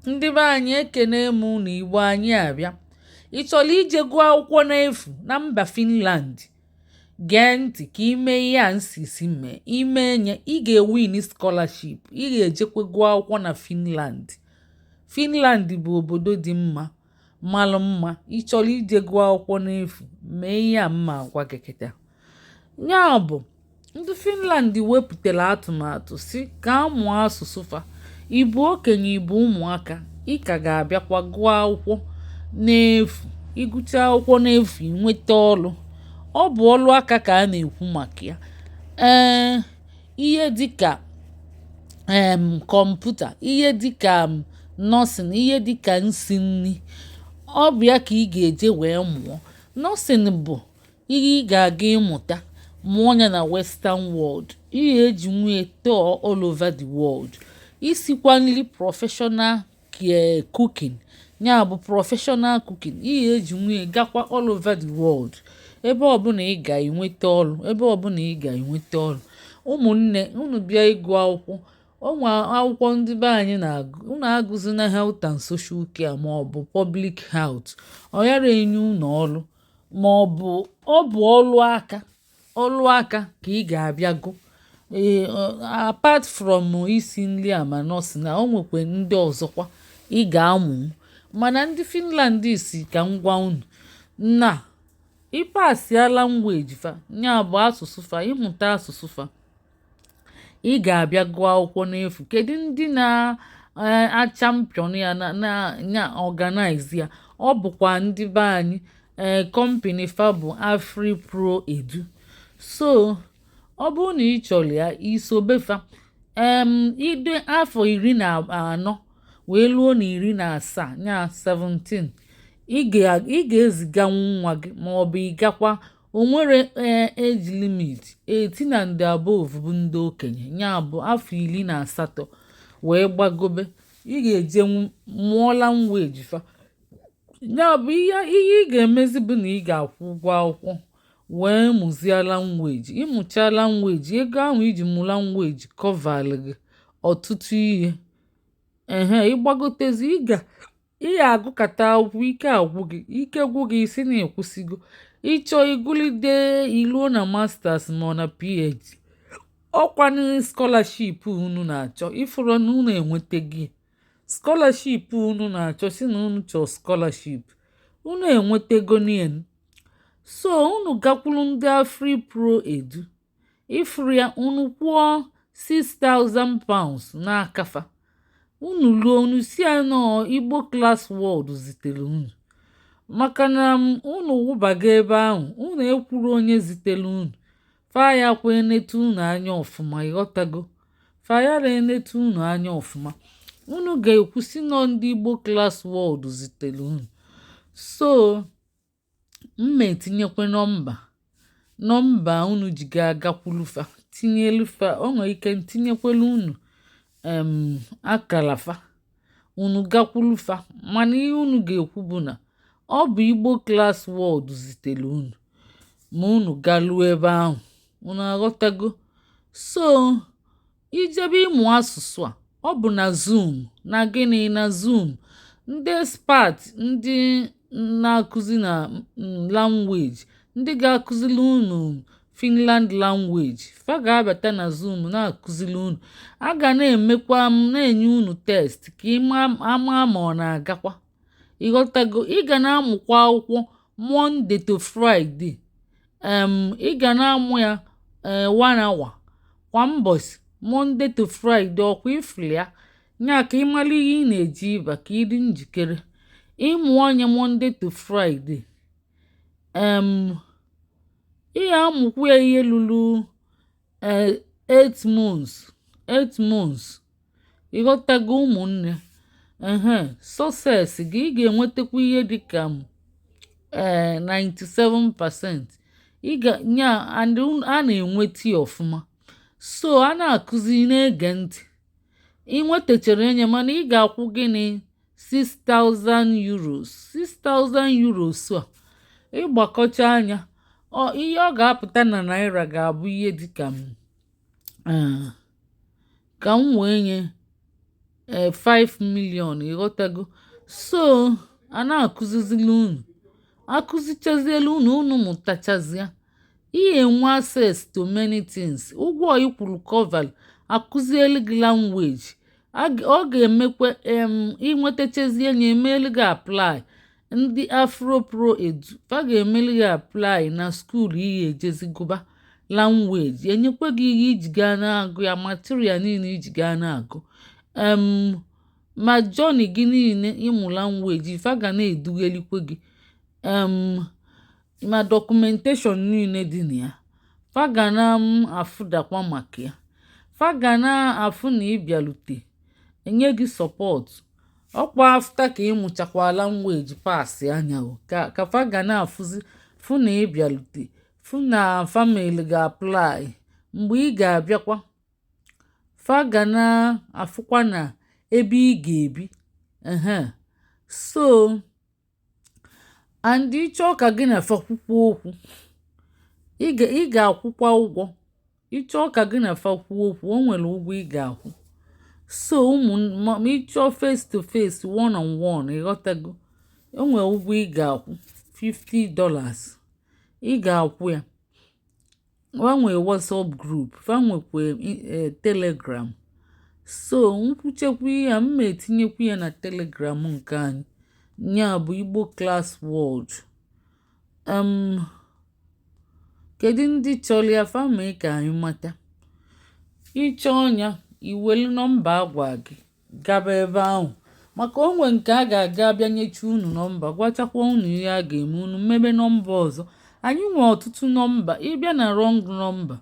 ndị be anyị ekene m unu, Igbo anyị abịa. Ị chọrọ ije gụọ akwụkwọ n'efu na mba Finland? Gee ntị ka ime ihe a nsisi mee. Ime nye ị ga-ewin scholarship, ị ga-ejekwa gụọ akwụkwọ na Finland. Finland bụ obodo dị mma, malụ mma. Ị chọrọ ije gụọ akwụkwọ n'efu, mee ihe a mma agwa gị kịta. Ya bụ, ndị Finland wepụtara atụmatụ si ka a mụọ asụsụ fa. Ịbụ okenye, ịbụ ụmụaka, ị ka ga-abịakwa gụọ akwụkwọ n'efu. Ịgụcha akwụkwọ n'efu, ịnweta ọrụ. Ọ bụ ọrụ aka ka a na-ekwu maka ya. Ihe dịka kọmputa, ihe dịka nọọsịn, ihe dịka nsi nri, ọ bụ ya ka ị ga-eje wee mụọ. Nọọsịn bụ ihe ị ga-aga ịmụta mụọ ya na western world. Ị ga-eji nwunye tour all over the world. Isikwa nri professional cooking, ya bụ professional cooking. Ị ga-eji nwunye gakwa all over the world. Ebe ọbụla ị ga-enweta ọrụ, ebe ọbụla ị ga-enweta ọrụ. Ụmụnne unu bịa ịgụ akwụkwọ. Ọnwa akwụkwọ ndị be anyị na-agụ, unu agụzina health and social care ma ọ bụ public health. Ọ yara enye unu ọrụ, ma ọ bụ ọrụ aka ka ị ga-abịa gụ. Apart from isi nri a ma nọọsụ, na o nwekwa ndị ọzọkwa ị ga-amụ. Mana ndị Finland si ka m gwa unu na ịpasịa language fa, ya bụ asụsụ fa, ịmụta asụsụ fa, ị ga-abịa gụọ akwụkwọ n'efu. Kedu ndị na-champion ya na organize ya? Ọ bụkwa ndị be anyị. Company fa bụ AfriPro Edu. So ọ bụrụ na ị chọrọ ya, isobe fa. Ide afọ 14 wee luo na 17, ya 17, ị ga-eziganwu nwa gị, ma ọ bụ ịgakwa. Onwere age limit. 18 and above bụ ndị okenye, ya bụ afọ 18 wee gbagobe. Ị ga-eje mụọ language fa. Ya bụ ihe ị ga-emezi bụ na ị ga-akwụ ụgwọ akwụkwọ wee mụzie language. Ịmụcha language, ego ahụ iji mụ language kọvalụ gị ọtụtụ ihe. Ịgbagotezi, ị ga-agụkata akwụkwọ, ike gwụ gị isi na ekwusigo. Ịchọ igulide iluo na masters ma ọ na PhD, ọkwanụ scholarship unu na-achọ. Ifuru na unu enweta gị scholarship unu na-achọ, si na unu chọọ scholarship, unu enwetego nien. So unu gakwuru ndị AfriPro Edu. Ifuru ya, unu kwụọ £6,000 n'akafa. Unu luo, unu si anọ Igbo Class World zitere unu. Maka na unu wụbaga ebe ahụ, unu ekwuru onye zitere unu. Faya kwa enetu unu anya ọfụma, ịghọtago? Fayara enetu unu anya ọfụma. Unu ga-ekwusi nọ ndị Igbo Class World zitere unu. So mma etinyekwe nọmba unu ji ga-agakwulu fa, tinyelu fa. O nwere ike ntinyekwelu unu akara fa, unu gakwulu fa. Mana ihe unu ga-ekwu bụ na ọ bụ Igbo Class World zitere unu, ma unu galuo ebe ahụ. Unu aghọtago? So ijebe ịmụ asụsụ a, ọ bụ na Zoom, na gịnị, na Zoom. Ndị expert, ndị na-akụzi na language, ndị ga-akụzili unu Finland language, fa ga-abata na Zoom na-akụzili unu. A ga na-emekwa na-enye unu test ka ama ma ọ na-agakwa. Ịghọtago? Ị ga na-amụkwa akwụkwọ Monday to Friday. Ị ga na-amụ ya 1 hour kwa mbọsị, Monday to Friday. Ọkwa ifuli ya, nya ka ịmara ihe ị na-eji ịba, ka ịdị njikere ịmụ onye Monday to Friday. Ị ga-amụkwu ya ihe lụrụ 8 months. Ịghọtago ụmụnne? Success gị, ị ga-enwetakwa ihe dịka 97%. And a na-enweta ya ọfụma. So a na-akụzi, na-ege ntị. Ị nwetachara enye, mana ị ga-akwụ gịnị? €6,000 a. Ịgbakọcha anya, ihe ọ ga-apụta na naira ga-abụ ihe dịka ka m wee nye 5 million ịghọtago. So a na-akụzizili unu akụzichaziela unu mụtachazịa ihe enwe access to many things. Ụgwọ ikwuru cover akụzielu gị language ọ ga-emekwa inwetachazie nya emelu gị apply. Ndị Afro Pro Edu fa ga-emelu gị apply na skuul ihe ejezi gụba language enyekwa gị ihe iji gaa na-agụ ya material niile iji gaa na-agụ ma jọni gị niile ịmụ language fa ga na-edughelikwa gị ma documentation niile dị na ya fa ga na-afụdakwa maka ya. Fa ga na-afụ na ịbịalute enye gị support. Ọkwa afta ka ịmụchakwa language pass anya ka fa ga na-afụzi fụ na ịbịalute fụ na family ga-apply mgbe ị ga-abịakwa. Fa ga na-afụkwa na ebe ị ga-ebi so and ịchọọ ka gị na fa kwukwa okwu ị ga-akwụkwa ụgwọ. Ịchọọ ka gị na fa kwuo okwu o nwere ụgwọ ị ga-akwụ. So ma ịchọọ face to face one on one ịghọtago o nwere ụgwọ ị ga-akwụ $50 ị ga-akwụ ya. Fa nwee WhatsApp group fa nwekwa Telegram. So nkwuchekwa ya mma etinyekwa ya na Telegram nke anyị nya bụ Igbo Class World. Kedu ndị chọrọ ya fa mee ka anyị mata. Ịchọ ọnya iwelu nọmba agwa gị gaba ebe ahụ maka onwe nke a ga-aga abịa nyecha unu nọmba gwachakwa unu ihe a ga-eme unu mmebe nọmba ọzọ. Anyị nwe ọtụtụ nọmba ịbịa na wrong nọmba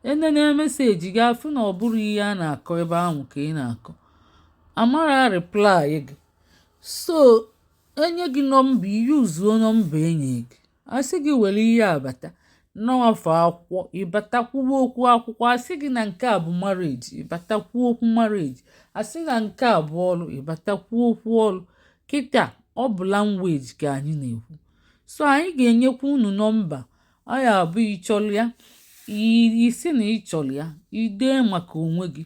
enene meseji gị afụ na ọ bụrụ ihe a na-akọ ebe ahụ ka ị na-akọ amara reply gị. So enye gị nọmba iyuzuo nọmba enye gị asị gị were ihe abata n'afọ akwụkwọ ịbatakwuo okwu akwụkwọ asị gị na nke a bụ marriage ịbatakwuo okwu marriage asị na nke a bụ ọrụ ịbatakwuo okwu ọrụ. Kịta ọ bụ language ka anyị na-ekwu. So anyị ga-enyekwa unu nọmba ọ ya abụ ịchọrọ ya isi na ịchọrọ ya idee maka onwe gị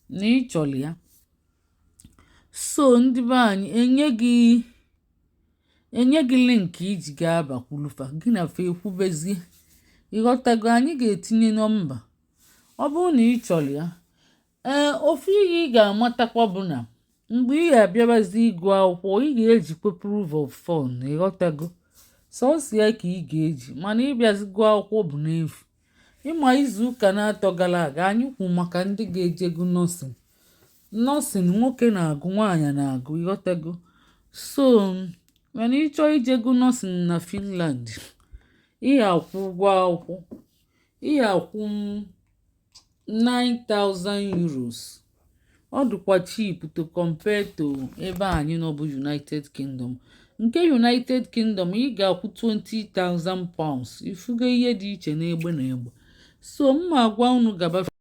na ịchọrọ ya. So ndị be anyị enye gị link iji ga-abakwulufa gị na fa ekwubezie ịghọtago. Anyị ga-etinye nọmba ọ bụrụ na ị chọrọ ya. Ofu ihe ị ga-amatakwa bụ na mgbe ị ga-abịabazi ịgụ akwụkwọ ị ga-ejikwa proof of fund ịghọtago. Sọsọ ya ka ị ga-eji mana ịbịazi gụọ akwụkwọ bụ n'efu. Ịma izu ụka na-atọ gara aga anyị kwu maka ndị ga-ejegu nọọsịn nwoke na-agụ nwaanyị na-agụ ịghọtago. So mana ịchọọ ijegu nọọsịn na Finland ihe akwụ ụgwọ akwụkwọ ihe akwụ €9,000. Ọ dịkwa cheap to compare to ebe anyị nọ bụ United Kingdom. Nke United Kingdom ị ga-akwụ £20,000 ifugo ihe dị iche n'egbe na egbe. So mma agwa unu gaba